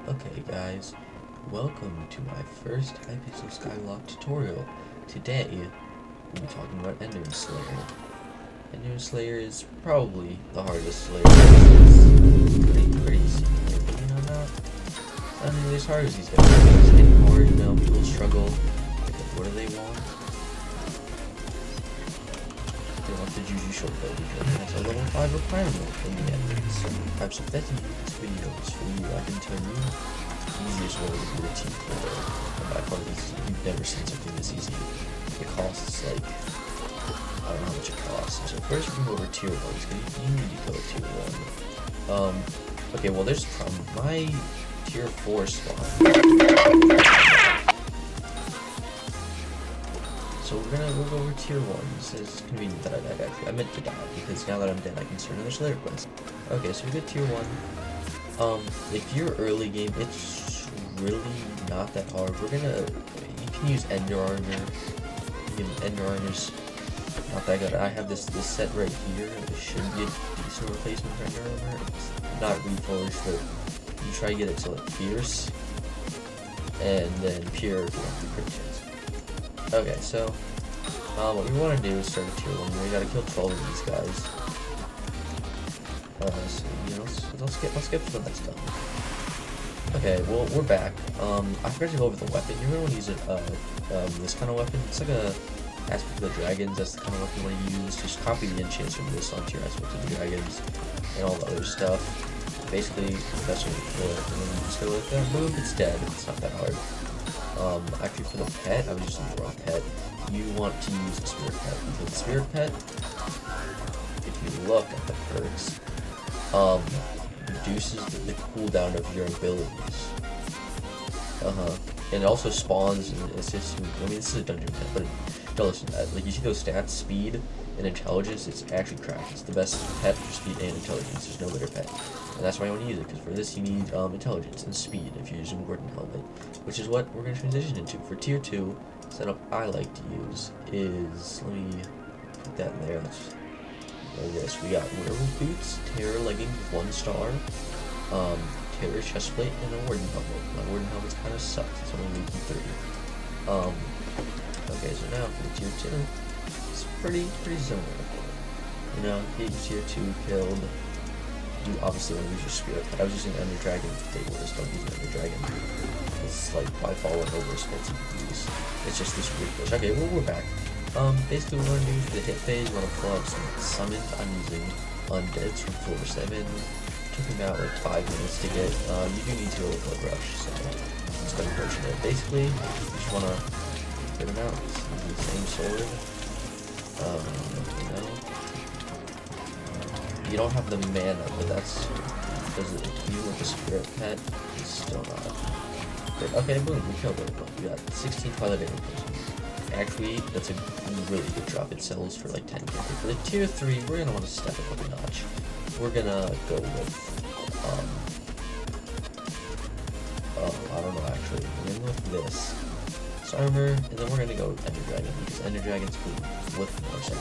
Okay guys, welcome to my first hypixel skyblock tutorial. Today, we'll be talking about Enderman Slayer. Enderman Slayer is probably the hardest Slayer. It's pretty easy, but you know, not nearly as hard as these guys. It's getting hard, you know, people struggle. What do they want? They want the Juju shortcut because that's a level 5 requirement in the end. So I'm submitting these videos for you. I can tell you the easiest way to do a team player. And by far you've never seen something this easy. It costs like, I don't know how much it costs. So first we go over tier 1, because you need to go to tier 1. Okay, well there's a problem. My tier 4 spawn. So we'll go over tier 1. It's convenient that I died actually. I meant to die because now that I'm dead I can start another Slayer quest. Okay, so we get tier 1. If you're early game, it's really not that hard. You can use Ender Armor. Ender Armor's not that good. I have this set right here. It should be a decent replacement for Ender Armor. It's not reforged, but you try to get it to like Fierce. And then Pure if you want the crit chance. Okay, so what we want to do is start a tier 1. We gotta kill 12 of these guys. So you know, let's skip to the next one. Okay, well we're back. I forgot to go over the weapon. You're gonna want to use it. This kind of weapon. It's like a aspect of the dragons. That's the kind of weapon you want to use. Just copy the enchants from this onto your aspect of the dragons and all the other stuff. Basically, that's what you kill it, and then you just go like that. Boom, it's dead. It's not that hard. Actually for the pet, I was using the wrong pet. You want to use the spirit pet, because the spirit pet, if you look at the perks, reduces the cooldown of your abilities. And it also spawns and assists you. I mean, this is a dungeon pet, but don't listen to that. Like, you see those stats, speed and intelligence, it's actually cracked. It's the best pet for speed and intelligence. There's no better pet. And that's why I want to use it, because for this you need intelligence and speed if you're using Gordon Helmet, which is what we're going to transition into. For tier 2, setup I like to use is, let me put that in there. Like this. We got werewolf boots, terror leggings with 1 star, terror chestplate, and a warden helmet. My warden helmet's kind of sucks. It's only leaking 3. Okay, so now for the tier 2, it's pretty similar. You know, get your tier 2 killed. You obviously want to use your spirit pet. I was using Ender Dragon. They just don't use Ender Dragon. It's like by far one over spells you can use. It's just this weird glitch. Okay, well we're back. Basically what we're gonna do for the hit phase, we're gonna pull up some summons. I'm using undeads from floor 7. Took me about like 5 minutes to get. You do need to go with Blood Rush, so it's quite unfortunate. Basically, you just wanna get them out. Use the same sword. You know. You don't have the mana, but that's because you with the spirit pet is still not good. Okay, boom, we killed it. We got 16 Twilight Arrow. Actually, that's a really good drop. It sells for like 10k. For the tier 3, we're gonna want to step it up a notch. We're gonna go with I don't know actually. We're gonna go with this. Armor, and then we're gonna go with Ender Dragon because Ender Dragon's cool with more sex.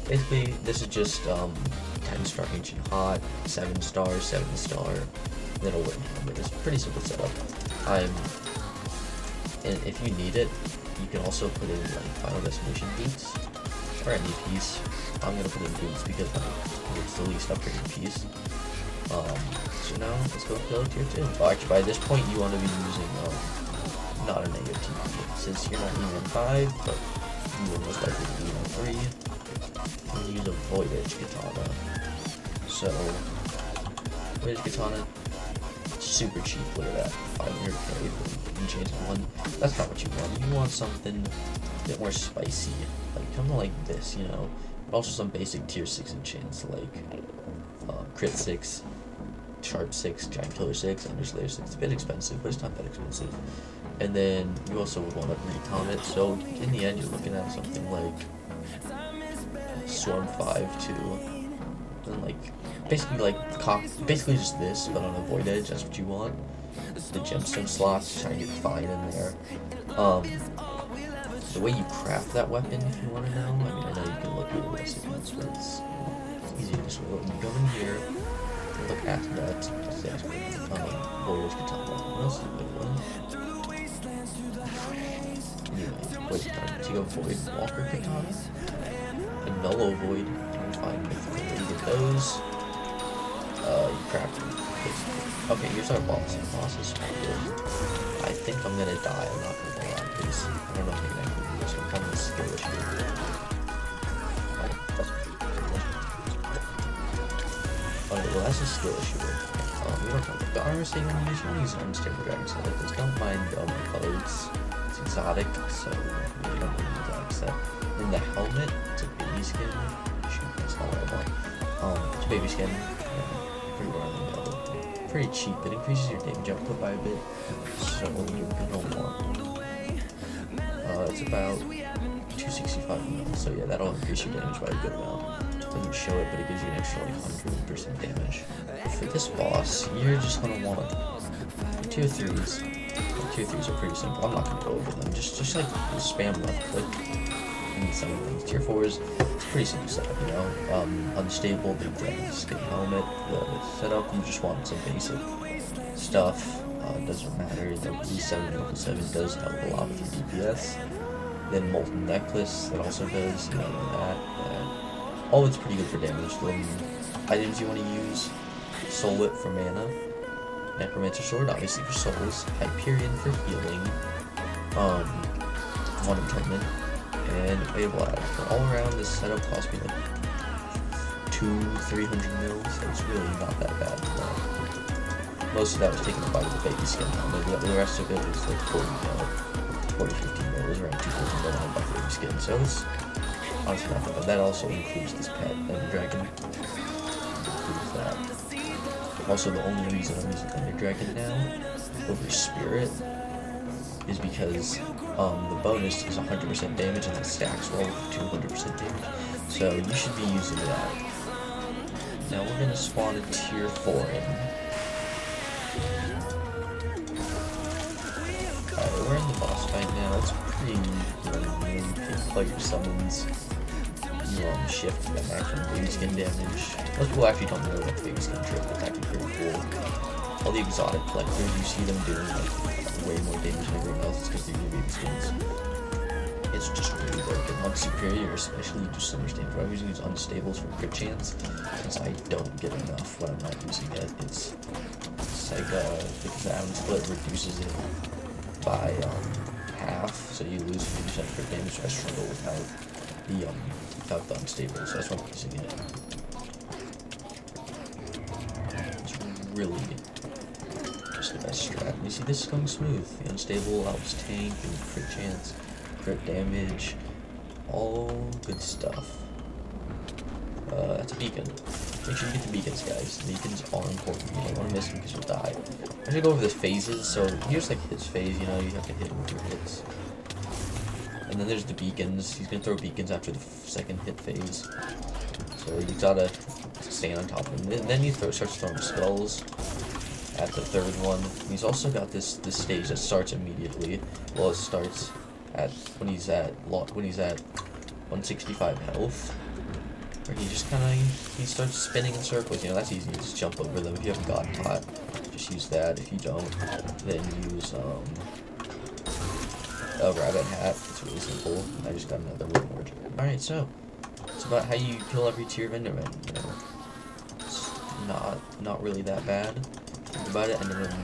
Basically, this is just 10-star ancient hot, 7-star, 7-star, then a wooden helmet. It's a pretty simple setup. And if you need it, you can also put in like Final Destination boots or any piece. I'm gonna put in boots because it's the least upgraded piece. So now let's go kill tier 2. Oh, actually, by this point, you want to be using not a negative TP, since you're not even 5, but you will most likely be even 3. I'm going to use a Void Edge Katana. So, Void Edge Katana, super cheap, look at that, 500k for enchanted 1. That's not what you want. You want something a bit more spicy, like something like this, you know, but also some basic tier 6 enchants, like Crit 6, Sharp 6, Giant Killer 6, Ender Slayer 6. It's a bit expensive, but it's not that expensive. And then you also would want to recom it, so in the end you're looking at something like Swarm 5 too, and like basically just this, but on a Void Edge. That's what you want. The gemstone slots, trying to get fine in there. The way you craft that weapon, if you want to know, I mean, I know you can look at the recipes, but it's easy to just go in here, look at that. Warriors Katana. What else is a good one? Anyway, Void Katana. So you go Void Walker Katana. A Nullo Void. I'm fine with it. You get those. You craft them. Okay, here's our boss. The boss is good. I think I'm gonna die. I'm not gonna lie, because I don't know if I can actually do this. I'm kind of a skill issue. Okay, well that's a skill issue. We don't know. The armor saving on these ones is unstable dragon, so like this. Don't mind the color. It's exotic, so we don't really need that. Except in the helmet, it's a baby skin. Shoot, that's not what I want. It's a baby skin. Pretty rarely available. Pretty cheap. It increases your damage output by a bit, so you're gonna want. It's about 265 mil, so yeah, that'll increase your damage by a good amount. Doesn't show it, but it gives you an extra like 100% damage. For this boss, you're just gonna want tier 3s. Tier 3s are pretty simple. I'm not gonna go over them. Just like spam left click and some of things. Tier 4s, it's pretty simple setup, you know. Unstable, big dragon skin helmet. The setup, you just want some basic stuff. Doesn't matter. The E7 and level 7 does help a lot with your DPS. Then molten necklace, that also does, you know, that. Oh, it's pretty good for damage. The items you want to use: Soul Whip for mana, Necromancer Sword obviously for souls, Hyperion for healing, One Enchantment, and Available Item. All around, this setup cost me like 200-300 mils, so it's really not that bad. Most of that was taken up by the baby skin helmet. The rest of it was like 40-50 mil. It was around 250 mil on my baby skin, so it's honestly not that bad. That also includes this pet, Ender Dragon. Includes that. Also, the only reason I'm using Ender Dragon now over Spirit is because the bonus is 100% damage and the stacks roll to 200% damage. So you should be using that. Now we're gonna spawn a tier 4 in. Alright, we're in the boss fight now. It's pretty you pick player summons. You shift the maximum baby skin damage. Most people actually don't know what baby skin trick, but that's pretty cool. All the exotic collectors, you see them doing like way more damage than everyone else because they're baby skins. It's just really broken. On superior, especially, you do so much damage. I'm using these unstables for crit chance since I don't get enough when I'm not using it. It's like the exam split reduces it by half, so you lose 50% crit damage. So I struggle without the unstable, so that's why I'm using it. It's really just the best strat. You see, this is going smooth. The unstable helps tank and crit chance, crit damage, all good stuff. That's a beacon. Make sure you get the beacons, guys. The beacons are important. You don't want to miss them because you'll die. I'm gonna go over the phases. So here's like his phase. You know, you have to hit him with your hits. And then there's the beacons. He's gonna throw beacons after the second hit phase. So you gotta stand on top of him. Then he starts throwing skulls at the third one. He's also got this stage that starts immediately. Well, it starts at when he's at 165 health. Where he just he starts spinning in circles. You know, that's easy. You just jump over them. If you haven't gotten hot, just use that. If you don't, then use a rabbit hat. It's really simple. I just got another reward. Alright, so it's about how you kill every tier of Enderman. You know, it's not really that bad. Think about it. Enderman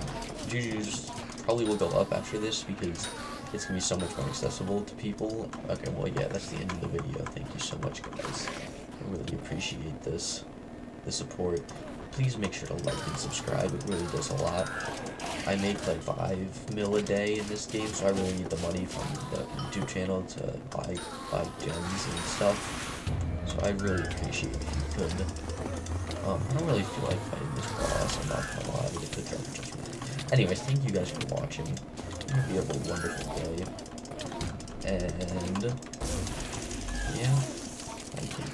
Juju's probably will go up after this because it's gonna be so much more accessible to people. Okay, well yeah, that's the end of the video. Thank you so much, guys. I really appreciate the support. Please make sure to like and subscribe. It really does a lot. I make like 5 mil a day in this game, so I really need the money from the YouTube channel to buy gems and stuff. So I really appreciate if you could. I don't really feel like fighting this boss. I'm not gonna lie, it's a trap adjustment. Anyways, thank you guys for watching. I hope you have a wonderful day. And yeah, thank you.